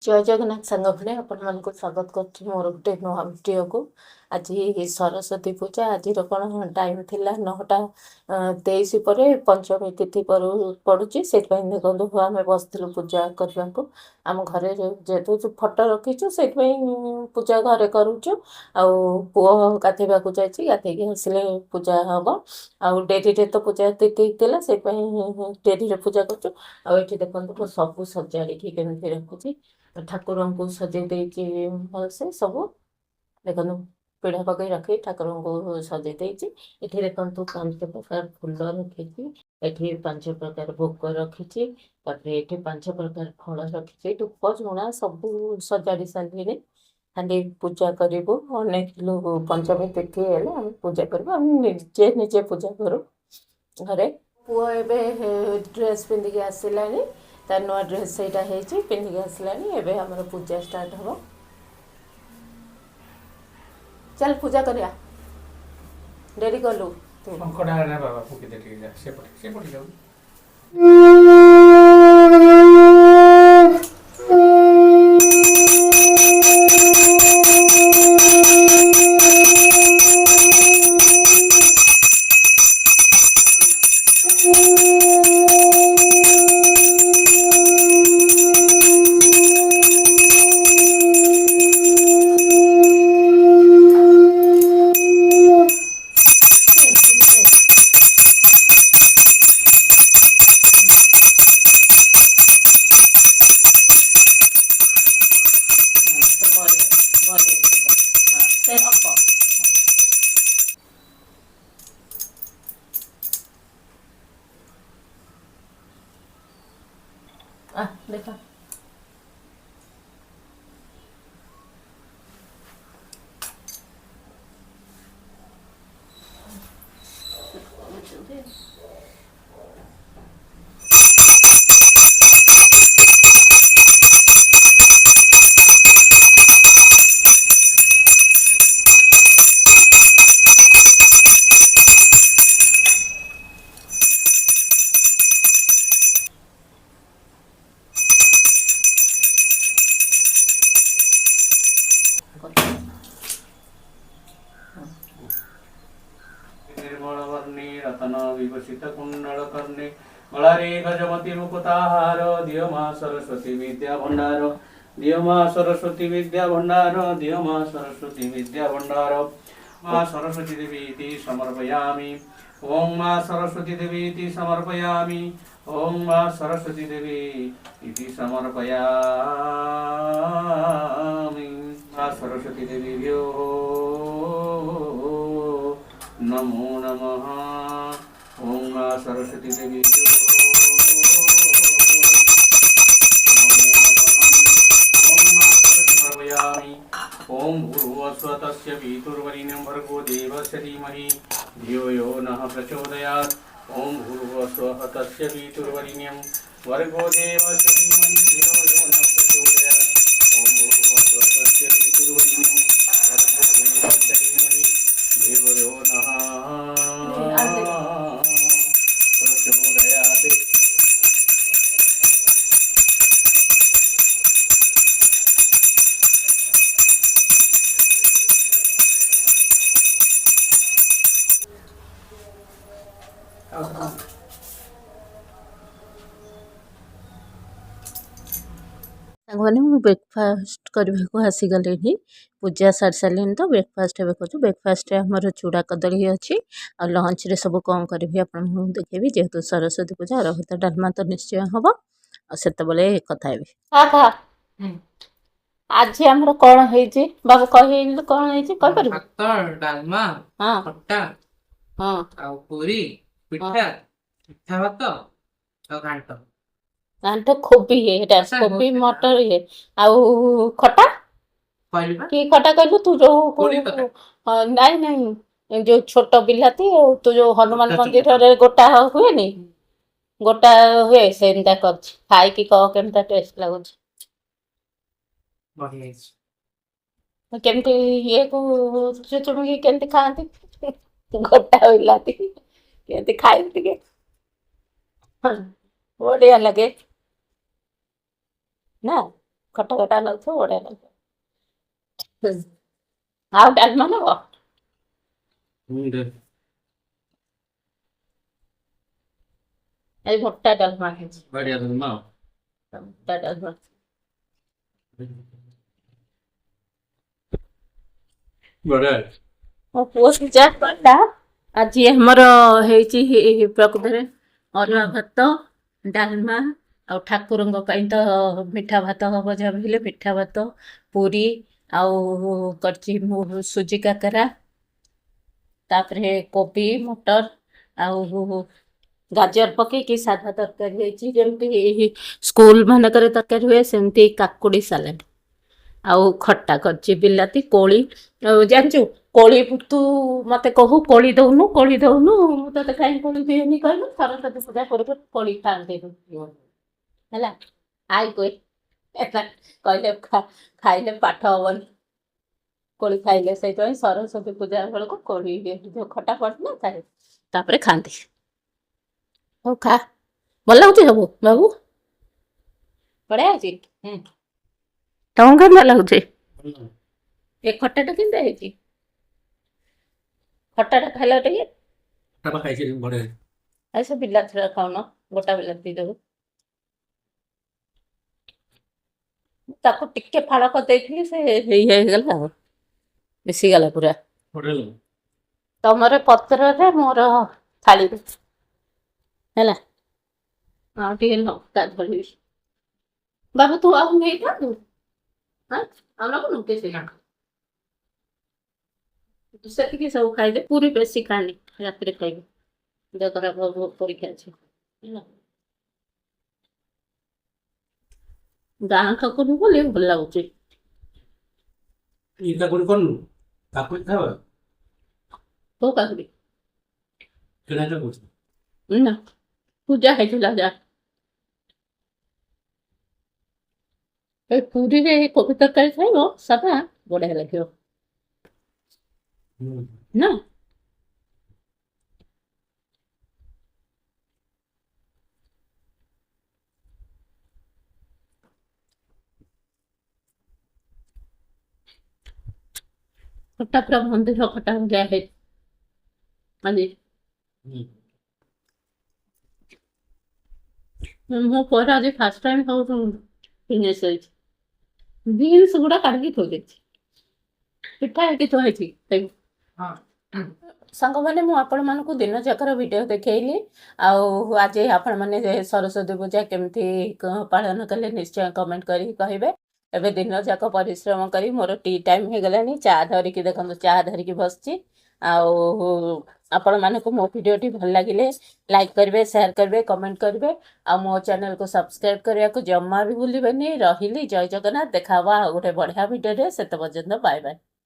जय जगन्नाथ सांग भाई आपण स्वागत कर मोर गोटे नुआ भिडियो को। आज सरस्वती पूजा आज कौन टाइम थिला 9:23 पर पंचमी तिथि पड़ुची से देखो आम बसलु पूजा करने को आम घरे जेहेतु फटो रखीचु से पूजा घरे करुचु। पुओ गाधेवा जाइए गाधे आसिले पूजा हम आउ डेरी तो पूजा तिथि थिला से डेरी पूजा करुचु। आठी देखो सब सजाड़ी केमी रखुची ठाकुर को सजे भलसे सब देखो पीढ़ा पकई रखी ठाकुर को सजे ये देखो 5 प्रकार फूल रखी ये 5 प्रकार भोग रखी 5 प्रकार फल रखी धूप झुणा सब सजाड़ी सारे खाली पूजा करूँ अनेक लोग पंचमी तिथि है पूजा करजे निजे पूजा करूँ घरे। पुओ ए ड्रेस पिंधिक आसला तार नुआ ड्रेस सहीटा पिंधिक आसला एवं आम पूजा स्टार्ट हम। चल पूजा करिया डेरी कलु तू बाबा फुकी दे से पटे जाऊ देखा निर्मल वर्णे रतन विभूषित कुंडल कर्णे गलारे गजमती मुकुताहार दियो मां सरस्वती विद्या भंडार दियो मां सरस्वती विद्या भंडार दियो मां सरस्वती विद्या भंडार मां सरस्वती देवी इति समर्पयामि ओम मां सरस्वती देवी इति समर्पयामि ओम मां सरस्वती देवी इति समर्पयामि मां सरस्वती देवीभ्यो नमो नमः ओम मां सरस्वती देवीभ्यो ओम भूर्भुवस्वतस्य पितुर्वरेण्यं भर्गो देवस्य धीमहि धियो यो नः प्रचोदयात् ओम भूर्भुवस्वतस्य पितुर्वरेण्यं भर्गो देवस्य धीमहि धियो यो नः प्रचोदयात् ओम भूर्भुवस्वतस्य पितुर्वरेण्यं भर्गो देवस्य धीमहि धियो यो नः प्रचोदयात्। मैंने मुझे ब्रेकफास्ट करने को आसीगले पूजा सारी सारे तो ब्रेकफास्ट एवं कर ब्रेकफास्ट आमर चूड़ा कदली अच्छी आ लंच रे सब कौन करी आप देखेबी जेहेतु सरस्वती पूजा अरहर डालमा तो निश्चय हम से कथा आज आमर कौन है बाबू कह कौन है भात डालमा हाँ खट्टा हाँ ଆଉ ପୁରୀ ପିଠା ପିଠା ଭାତ ଆଉ ଘାଣ୍ଟ घांट कोबी है कोबी मटर है आउ खटा କହିଲି ବା कि खटा कहलु तू जो कोड़ी खटा। नहीं नहीं जो छोट बिलाती तू जो हनुमान गोटा मंदिर रे गोटा हुए नी गोटा हुए सेमता कर खाई कि कह केमता टेस्ट लगुच ବଢିଆ ହେଇଛି केमती ये को चुचुमी केमती खाती गोटा बिलाती केमती खाई टिके बढ़िया लगे ना ଖଟା ଖଟା ଲାଗୁଥିବ ବଢ଼ିଆ ଲାଗିବ। ଆଉ ଡାଲମା ନବ? ଦେ। ଏଇ ମୋଟା ଡାଲମା ହେଇଛି। ବଢିଆ ଡାଲମା। ମୋଟା ଡାଲମା। ବଢିଆ। ମୋ ପୁଅ ପୂଜା କଲା। ଆଜି ଆମର ହେଇଛି ପ୍ରକୃତରେ ଅରୁଆ ଭାତ, ଡାଲମା ଆଉ ଠାକୁରଙ୍କ ପାଇଁ ତ ମିଠା ଭାତ ହବ ଯାହା ବି ହେଲେ ମିଠା ଭାତ, ପୁରୀ ଆଉ କରିଛି ମୁଁ ସୁଜି କାକରା, ତାପରେ କୋବି ମଟର ଆଉ ଗାଜର ପକେଇକି ସାଧା ତରକାରୀ ହେଇଛି ଯେମିତି ସ୍କୁଲ ମାନଙ୍କରେ ତରକାରୀ ହୁଏ ସେମିତି କାକୁଡି ସାଲାଡ ଆଉ ଖଟା କରିଛି ବିଲାତି କୋଳି। ଆଉ ଜାଣିଛୁ କୋଳି ତୁ ମତେ କହୁ କୋଳି ଦଉନୁ ମୁଁ ତତେ କାହିଁ କୋଳି ଦିଏନି କହିଲୁ ସରସ୍ୱତୀ ପୂଜା ପୂର୍ବରୁ କୋଳି ଖାଆନ୍ତିନି ହେଲା। ଆଇ କୁହେ କହିଲେ ଖାଇଲେ ପାଠ ହବନି କୋଳି ଖାଇଲେ ସେଇଥିପାଇଁ ସରସ୍ୱତୀ ପୂଜା ବେଳକୁ କୋଳି ଯୋଉ ଖଟା ପଡିଥିଲା ଖାଏ ତାପରେ ଖାଆନ୍ତି। ହଉ ଖା। ଭଲ ଲାଗୁଛି ସବୁ ବାବୁ? ବଢିଆ ଅଛି। ତମକୁ କେମିତି ଲାଗୁଛି? ଏ ଖଟାଟା କେମିତି ହେଇଛି? ଖଟାଟା ଖାଇଲ ଟିକେ। ଖାଇଛି ବଢିଆ। ଆଉ ସେ ବିଲାତିଟା ଖାଉନ, ଗୋଟା ବିଲାତି ଦେଇଦେବୁ। ତାକୁ ଟିକେ ଫାଳ କରିଦେଇଥିଲି ସେ ହେଇଗଲା ଆଉ ମିଶିଗଲା ପୁରା। ବଢିଆ। ତମର ପତ୍ରରେ ମୋର ଥାଳିରେ ହେଲା। ଆଉ ଟିକେ ଲଙ୍କା ଧରିବି। ବାବୁ ତୁ ଆଉ ନେଇଥାନ୍ତୁ ଆଉ ନବୁନୁ କିଛି ନା ସେତିକି ସବୁ ଖାଇଦେ ପୁରୀ ବେଶୀ ଖାଆନି ରାତିରେ ଖାଇବି ଦେହ ଖରାପ ହବ ପରୀକ୍ଷା ଅଛି ହେଲା। ଗାଁ କାକୁଡି ବୋଲି ଭଲ ଲାଗୁଛି। ଇ କାକୁଡି କରୁନୁ କାକୁଡି ଖାଅ କୋଉ କାକୁଡି? କିଣା କାକୁଡି। ନା ପୂଜା ହେଇଥିଲା ଯା। ଏ ପୁରୀରେ ଏଇ କୋବି ତରକାରୀ ଖାଇବ ସାଧା ବଢିଆ ଲାଗିବ ନା। ଖଟା ପୁରା ମନ୍ଦିର ଖଟା ଭଳିଆ ହେଇଛି ଆଜି। ମୋ ପୁଅର ଆଜି ଫାଷ୍ଟ ଟାଇମ୍ ସବୁ ଫିନିସ୍ ହେଇଛି। ବିନ୍ସ ଗୁଡା କାଢିକି ଥୋଇ ଦେଇଛି ପିଠା ହେଇକି ଥୁଆ ହେଇଛି। ସାଙ୍ଗମାନେ ମୁଁ ଆପଣମାନଙ୍କୁ ଦିନ ଯାକର ଭିଡ଼ିଓ ଦେଖେଇଲି ଆଉ ଆଜି ଆପଣମାନେ ସରସ୍ୱତୀ ପୂଜା କେମିତି ପାଳନ କଲେ ନିଶ୍ଚୟ କମେଣ୍ଟ କରିକି କହିବେ। ଏବେ ଦିନ ଯାକ ପରିଶ୍ରମ କରି ମୋର ଟି ଟାଇମ୍ ହେଇଗଲାଣି ଚା ଧରିକି ଦେଖନ୍ତୁ ଚା ଧରିକି ବସିଛି। ଆଉ ଆପଣମାନଙ୍କୁ ମୋ ଭିଡ଼ିଓଟି ଭଲ ଲାଗିଲେ ଲାଇକ୍ କରିବେ, ସେୟାର କରିବେ, କମେଣ୍ଟ କରିବେ ଆଉ ମୋ ଚ୍ୟାନେଲକୁ ସବସ୍କ୍ରାଇବ୍ କରିବାକୁ ଜମା ବି ଭୁଲିବେନି। ରହିଲି, ଜୟ ଜଗନ୍ନାଥ। ଦେଖା ହବା ଆଉ ଗୋଟେ ବଢ଼ିଆ ଭିଡ଼ିଓରେ, ସେତେ ପର୍ଯ୍ୟନ୍ତ ବାଏ ବାଏ।